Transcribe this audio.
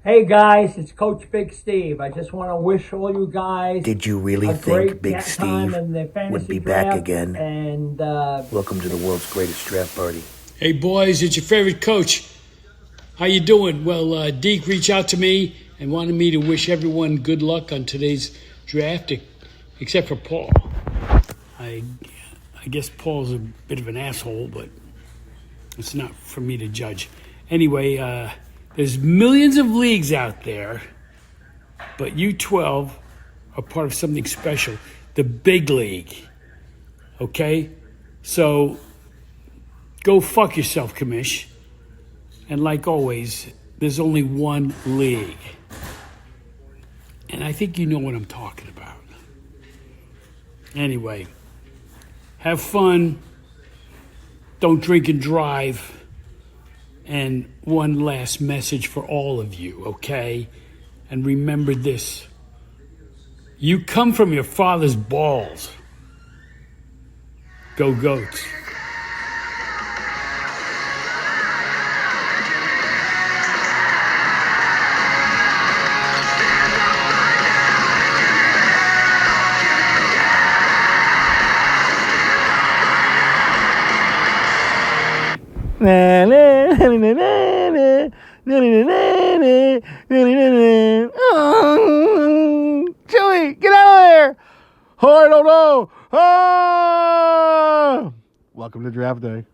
Hey guys, it's Coach Big Steve. I just want to wish all you guys. Did you really a think great Big time Steve in the would be fantasy back draft, again? And Welcome to the world's greatest draft party. Hey boys, it's your favorite coach. How you doing? Well, Deek reached out to me and wanted me to wish everyone good luck on today's draft, except for Paul. I guess Paul's a bit of an asshole, but it's not for me to judge. Anyway, there's millions of leagues out there, but you 12 are part of something special, the big league. Okay? So go fuck yourself, Kamish. And like always, there's only one league. And I think you know what I'm talking about. Anyway, have fun. Don't drink and drive. And one last message for all of you, okay? And remember this. You come from your father's balls. Go Goats. Joey, get out of there! Oh, I don't know. Ah! Welcome to draft day.